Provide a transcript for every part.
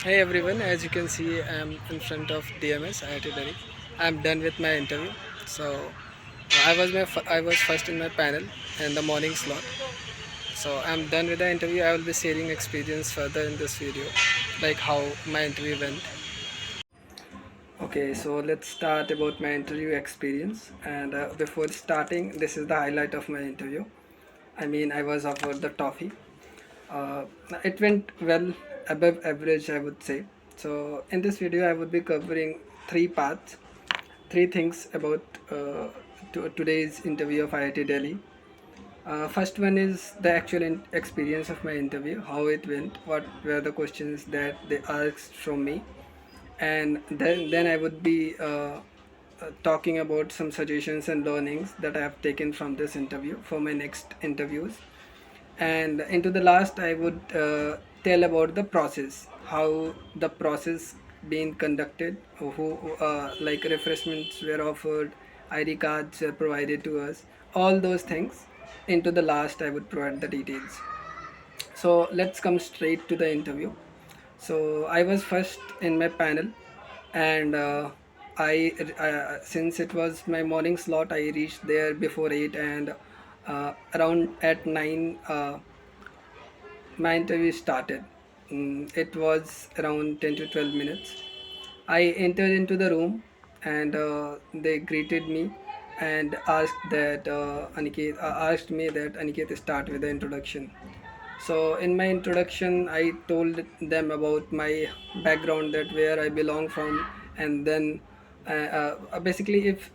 Hey everyone, as you can see, I'm in front of DMS IIT Delhi. I'm done with my interview. So I was first in my panel in the morning slot. So I'm done with the interview. I will be sharing experience further in this video, like how my interview went. Okay, so let's start about my interview experience. And before starting, this is the highlight of my interview. I was offered the toffee. Uh, it went well, above average, I would say. So in this video, I would be covering three parts, three things about today's interview of IIT Delhi. First one is the actual experience of my interview, how it went, what were the questions that they asked from me, and then I would be talking about some suggestions and learnings that I have taken from this interview for my next interviews. And into the last, I would tell about the process, how the process being conducted, who like refreshments were offered, ID cards were provided to us, all those things. Into the last, I would provide the details. So let's come straight to the interview. So I was first in my panel, and since it was my morning slot, I reached there before 8, and around at 9, my interview started. It was around 10 to 12 minutes. I entered into the room, and they greeted me and asked me that Aniket start with the introduction. So in my introduction, I told them about my background, that where I belong from, and then basically, if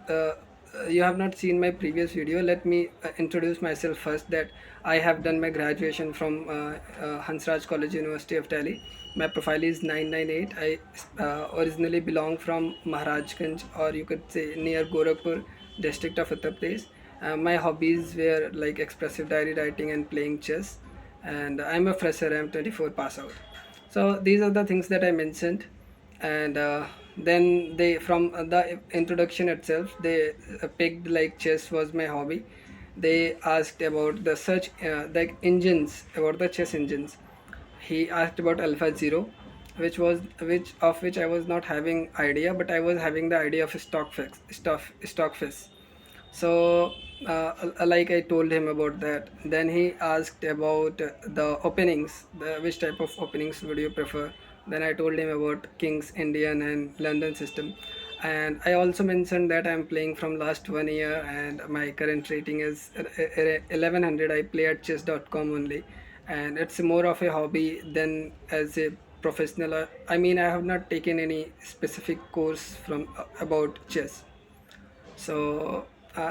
you have not seen my previous video, let me introduce myself first. That I have done my graduation from Hansraj College, University of Delhi. My profile is 998. I originally belong from Maharajganj, or you could say near Gorakhpur district of Uttar Pradesh. My hobbies were like expressive diary writing and playing chess, and I'm a fresher. I'm 24 pass out. So these are the things that I mentioned, and then they, from the introduction itself, they picked like chess was my hobby. They asked about the search, like engines, about the chess engines. He asked about Alpha Zero, which I was not having idea, but I was having the idea of Stockfish. So like I told him about that. Then he asked about the openings, which type of openings would you prefer. Then I told him about King's Indian and London system, and I also mentioned that I'm playing from last 1 year, and my current rating is 1100. I play at chess.com only, and it's more of a hobby than as a professional. I have not taken any specific course from about chess. So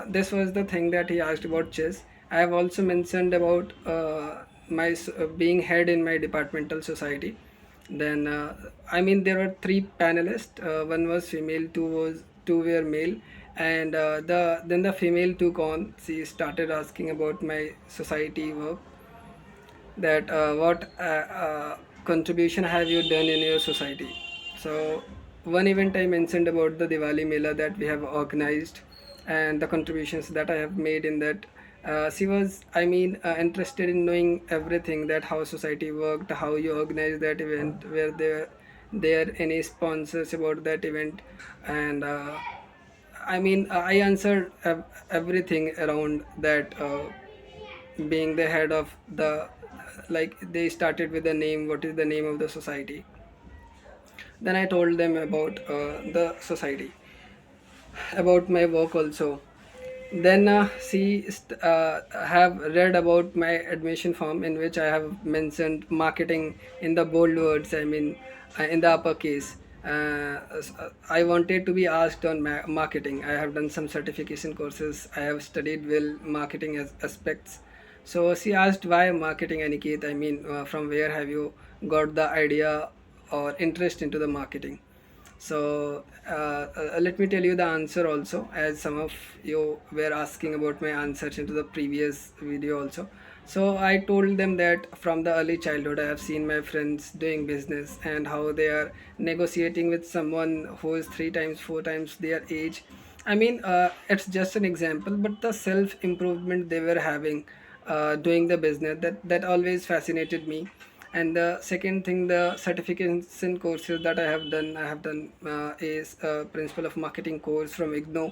this was the thing that he asked about chess. I have also mentioned about being head in my departmental society. Then there were three panelists. One was female, two were male, and the female took on. She started asking about my society work, that what contribution have you done in your society. So one event I mentioned about the Diwali Mela that we have organized, and the contributions that I have made in that. She was, interested in knowing everything, that how society worked, how you organize that event, were there any sponsors about that event, and I answered everything around that. Being the head of the, like, they started with the name, what is the name of the society. Then I told them about the society, about my work also. Then have read about my admission form, in which I have mentioned marketing in the bold words, in the uppercase. I wanted to be asked on marketing. I have done some certification courses. I have studied well marketing as aspects. So she asked, why marketing, Aniket? From where have you got the idea or interest into the marketing? So let me tell you the answer also, as some of you were asking about my answers into the previous video also. So I told them that from the early childhood, I have seen my friends doing business, and how they are negotiating with someone who is three times, four times their age. It's just an example, but the self improvement they were having doing the business, that always fascinated me. And the second thing, the certification courses that I have done is principle of marketing course from IGNO.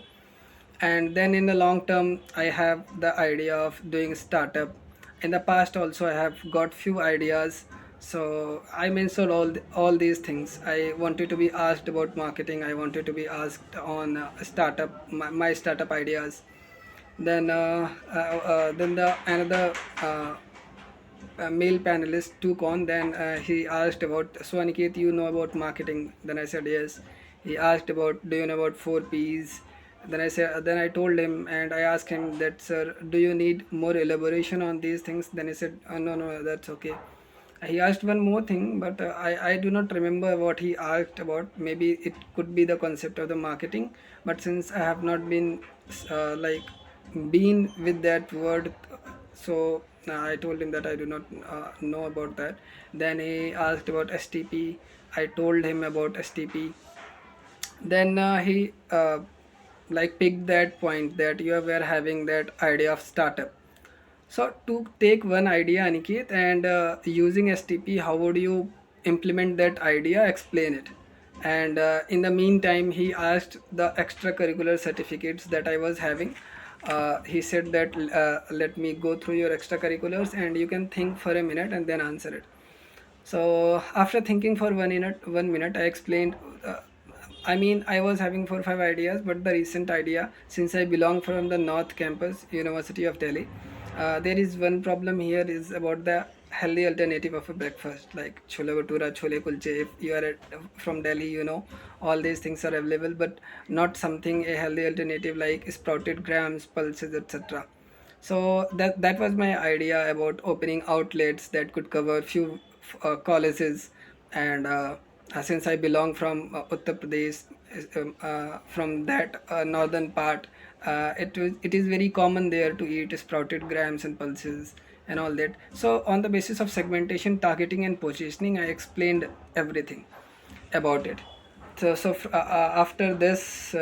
And then in the long term, I have the idea of doing startup. In the past also, I have got few ideas. So I mentioned all these things. I wanted to be asked about marketing. I wanted to be asked on startup, my startup ideas. Then the another male panelist took on. Then he asked about, so Aniket, you know about marketing? Then I said yes. He asked about, do you know about 4 P's? Then I told him, and I asked him that, sir, do you need more elaboration on these things? Then he said, no, no, that's okay. He asked one more thing, but I do not remember what he asked about. Maybe it could be the concept of the marketing, but since I have not been like been with that word, so I told him that I do not know about that. Then he asked about STP. I told him about STP. Then he like picked that point that you were having that idea of startup. So to take one idea, Aniket, and using STP, how would you implement that idea? Explain it. And in the meantime, he asked the extracurricular certificates that I was having. He said that let me go through your extracurriculars and you can think for a minute and then answer it. So after thinking for 1 minute, I explained. I mean, I was having 4 or 5 ideas, but the recent idea, since I belong from the North Campus, University of Delhi, there is one problem here is about the healthy alternative of a breakfast like chole bhatura, chole kulche. If you are from Delhi, all these things are available, but not something a healthy alternative like sprouted grams, pulses, etc. So that was my idea about opening outlets that could cover few colleges. And since I belong from Uttar Pradesh, from that northern part, it is very common there to eat sprouted grams and pulses and all that. So on the basis of segmentation, targeting, and positioning, I explained everything about it. After this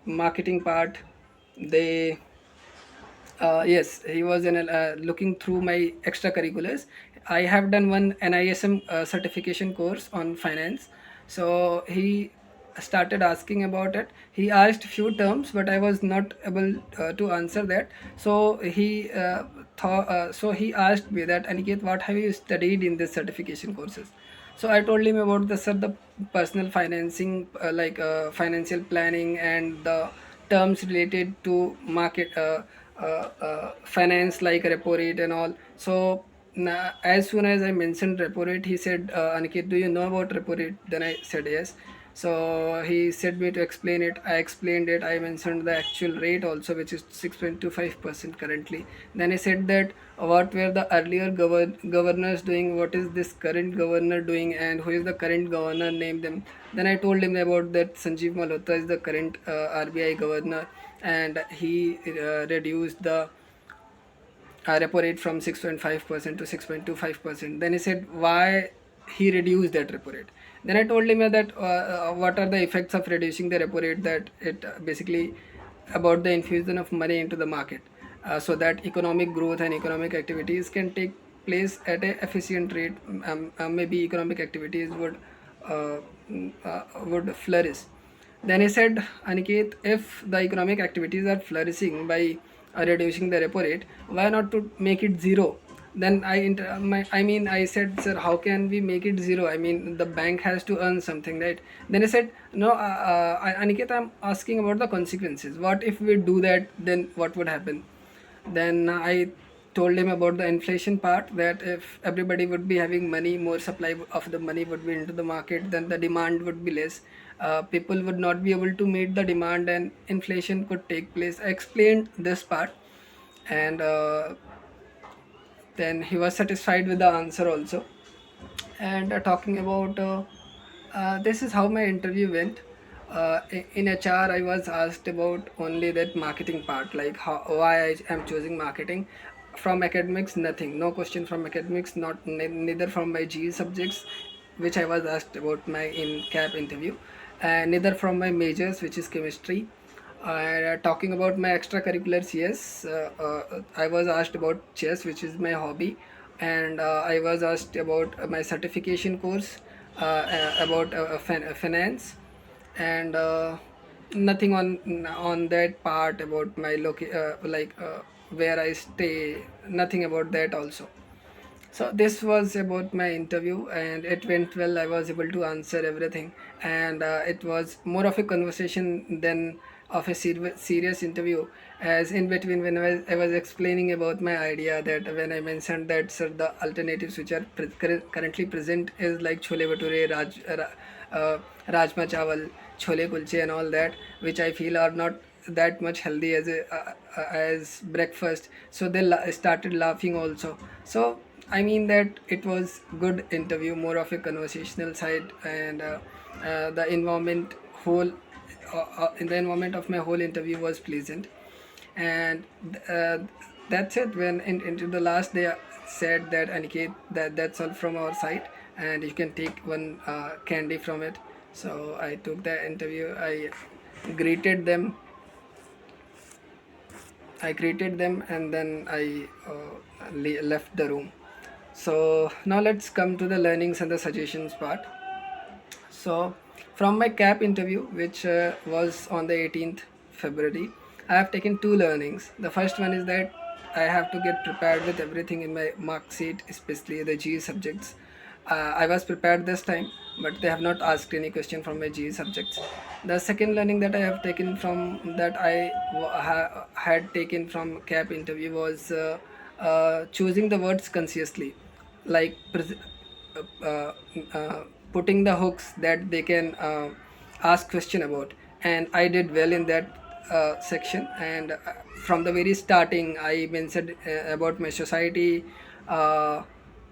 marketing part, they yes, he was looking through my extracurriculars. I have done one NISM certification course on finance. So he started asking about it. He asked few terms, but I was not able to answer that. So he so he asked me that, Aniket, what have you studied in this certification courses? So I told him about the, sir, the personal financing, like financial planning and the terms related to market finance, like repo rate and all. So as soon as I mentioned repo rate, he said, Aniket, do you know about repo rate? Then I said yes. So he said me to explain it. I explained it. I mentioned the actual rate also, which is 6.25% currently. Then he said that what were the earlier governors doing, what is this current governor doing, and who is the current governor, name them. Then I told him about that Sanjeev Malhotra is the current RBI governor, and he reduced the repo rate from 6.5% to 6.25%. Then he said why he reduced that repo rate. Then I told him that what are the effects of reducing the repo rate, that it basically about the infusion of money into the market, so that economic growth and economic activities can take place at a efficient rate. Maybe economic activities uh, would flourish. Then he said, Aniket, if the economic activities are flourishing by reducing the repo rate, why not to make it zero? Then I said, sir, how can we make it zero? I mean, the bank has to earn something, right? Then he said, no, Aniket, I'm asking about the consequences. What if we do that? Then what would happen? Then I told him about the inflation part, that if everybody would be having money, more supply of the money would be into the market, then the demand would be less. People would not be able to meet the demand and inflation could take place. I explained this part, and then he was satisfied with the answer also. And talking about this is how my interview went. In HR, I was asked about only that marketing part, like why I am choosing marketing. From academics, nothing, no question from academics, not neither from my GE subjects, which I was asked about my in CAP interview, and neither from my majors, which is chemistry. Talking about my extracurriculars, yes, I was asked about chess, which is my hobby. and I was asked about my certification course, about finance, and nothing on that part about my where I stay, nothing about that also. So this was about my interview, and it went well. I was able to answer everything, and it was more of a conversation than of a serious interview. As in between, when I was explaining about my idea, that when I mentioned that, sir, the alternatives which are currently present is like chole bhature, rajma chawal, chole kulche, and all that, which I feel are not that much healthy as breakfast. So they started laughing also. So I mean that it was good interview, more of a conversational side, and the environment whole in the environment of my whole interview was pleasant, and uh, that's it. When into the last, they said that, Aniket, that's all from our side, and you can take one candy from it. So I took the interview. Greeted them I greeted them, and then I left the room. So now let's come to the learnings and the suggestions part. So from my CAP interview, which was on the 18th February, I have taken two learnings. The first one is that I have to get prepared with everything in my mark sheet, especially the GE subjects. I was prepared this time, but they have not asked any question from my GE subjects. The second learning that I have taken from that had taken from CAP interview was choosing the words consciously, like uh, uh, putting the hooks that they can ask question about, and I did well in that section. And from the very starting, I mentioned about my society, uh,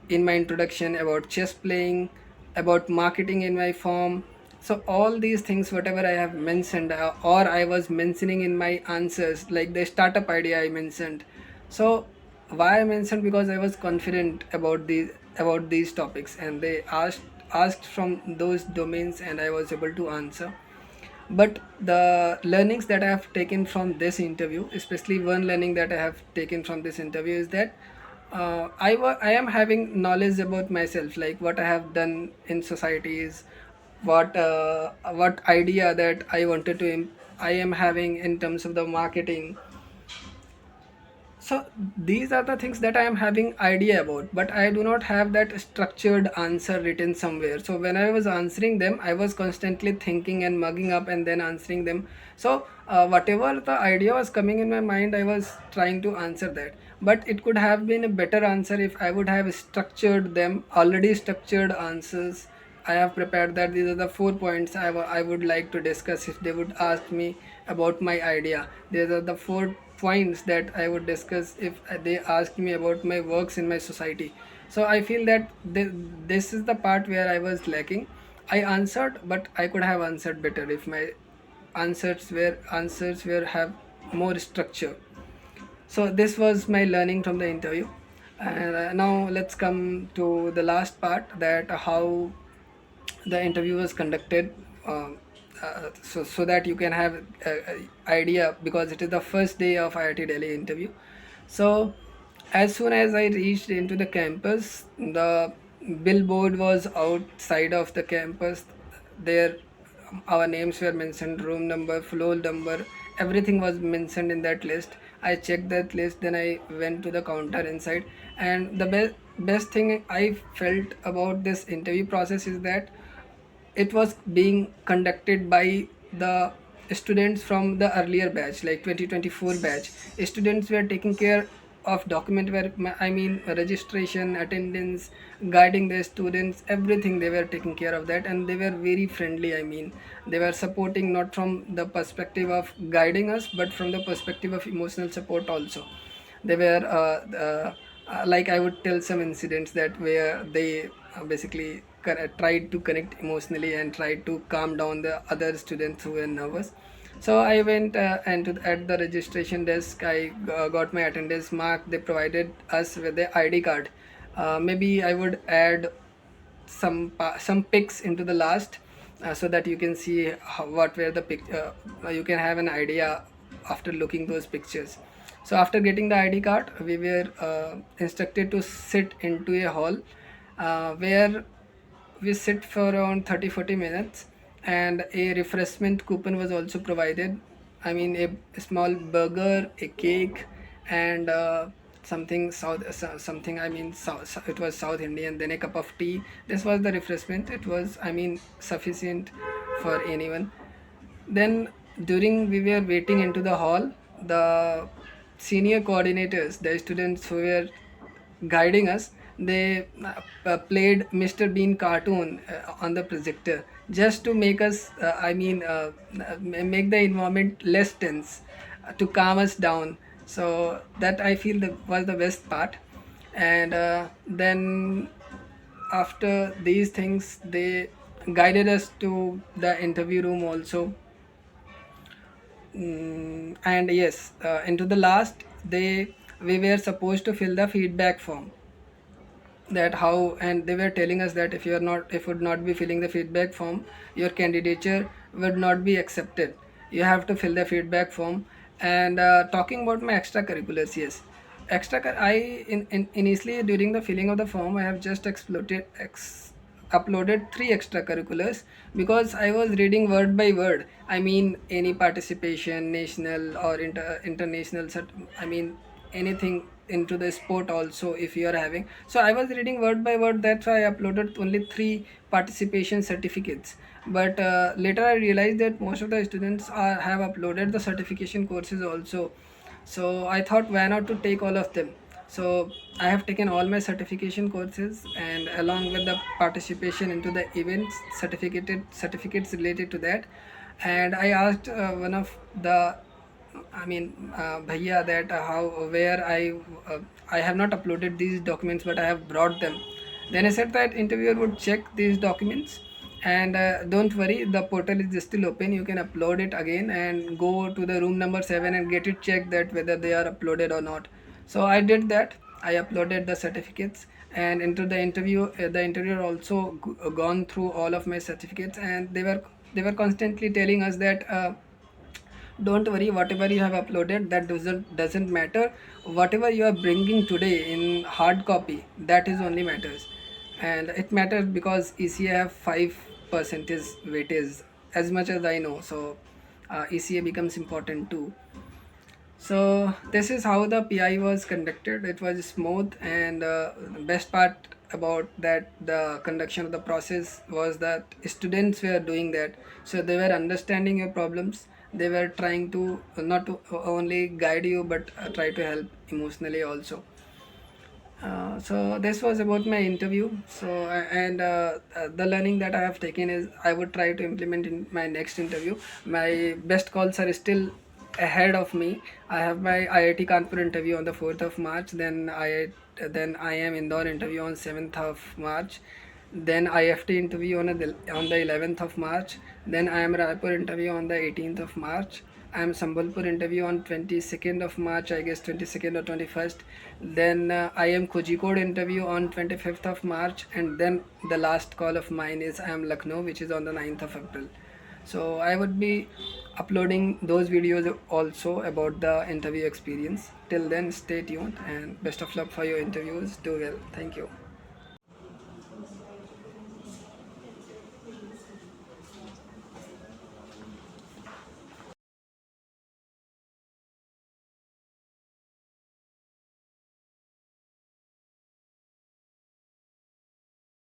in my introduction, about chess playing, about marketing in my form. So all these things, whatever I have mentioned, or I was mentioning in my answers, like the startup idea I mentioned. So why I mentioned, because I was confident about these topics, and they asked from those domains, and I was able to answer. But the learnings that I have taken from this interview, especially one learning that I have taken from this interview, is that I am having knowledge about myself, like what I have done in societies, what idea that I am having in terms of the marketing. So these are the things that I am having idea about, but I do not have that structured answer written somewhere. So when I was answering them, I was constantly thinking and mugging up and then answering them. So whatever the idea was coming in my mind, I was trying to answer that. But it could have been a better answer if I would have structured them, already structured answers. I have prepared that these are the 4 points I would like to discuss if they would ask me about my idea. These are the 4 points that I would discuss if they ask me about my works in my society. So I feel that this is the part where I was lacking. I answered, but I could have answered better if my answers were have more structure. So this was my learning from the interview, and now let's come to the last part, that how the interview was conducted. So that you can have idea, because it is the first day of IIT Delhi interview. So as soon as I reached into the campus, the billboard was outside of the campus. There our names were mentioned, room number, floor number, everything was mentioned in that list. I checked that list, then I went to the counter inside. And the best thing I felt about this interview process is that it was being conducted by the students from the earlier batch, like 2024 batch. Students were taking care of document where, I mean, registration, attendance, guiding the students, everything. They were taking care of that, and they were very friendly. I mean, they were supporting not from the perspective of guiding us, but from the perspective of emotional support also. They were like, I would tell some incidents that where they basically tried to connect emotionally and tried to calm down the other students who were nervous. So I went at the registration desk. I got my attendance mark. They provided us with the ID card. Maybe I would add some pics into the last, so that you can see what were the pic. You can have an idea after looking those pictures. So after getting the ID card, we were instructed to sit into a hall where we sit for around 30-40 minutes, and a refreshment coupon was also provided. I mean, a small burger, a cake, and something, I mean, it was South Indian, then a cup of tea. This was the refreshment. It was, I mean, sufficient for anyone. Then during we were waiting into the hall, the senior coordinators, the students who were guiding us, they played Mr. Bean cartoon on the projector just to make us, make the environment less tense, to calm us down. So that I feel that was the best part. And then after these things, they guided us to the interview room also. And yes, into the last, we were supposed to fill the feedback form, that how, and they were telling us that if you are not, if would not be filling the feedback form, your candidature would not be accepted. You have to fill the feedback form. And talking about my extracurriculars, yes, initially during the filling of the form, I have just uploaded three extracurriculars, because I was reading word by word. I mean, any participation, national or international, I mean, anything into the sport also, if you are having. So I was reading word by word, that's why I uploaded only three participation certificates. But later I realized that most of the students have uploaded the certification courses also. So I thought, why not to take all of them. So I have taken all my certification courses, and along with the participation into the events, certificates related to that. And I asked one of the, I mean, bhaiya, that how, where I have not uploaded these documents, but I have brought them. Then I said that interviewer would check these documents, and don't worry, the portal is still open. You can upload it again and go to the room number 7 and get it checked that whether they are uploaded or not. So I did that. I uploaded the certificates, and into the interview, the interviewer also gone through all of my certificates, and they were constantly telling us that. Don't worry, whatever you have uploaded, that doesn't matter. Whatever you are bringing today in hard copy, that is only matters. And it matters because ECA have 5% weightage, as much as I know. So ECA becomes important too. So this is how the PI was conducted. It was smooth, and the best part about that, the conduction of the process, was that students were doing that. So they were understanding your problems. They were trying to not to only guide you, but try to help emotionally also. So this was about my interview. So and the learning that I have taken is I would try to implement in my next interview. My best calls are still ahead of me. I have my IIT Kanpur interview on the 4th of March. Then I am Indore interview on 7th of March. Then IFT interview on the 11th of March. Then I am Raipur interview on the 18th of March. I am Sambalpur interview on 22nd of March, I guess 22nd or 21st. Then I am Kozhikode interview on 25th of March, and then the last call of mine is I am Lucknow, which is on the 9th of April. So I would be uploading those videos also about the interview experience. Till then, stay tuned, and best of luck for your interviews. Do well. Thank you.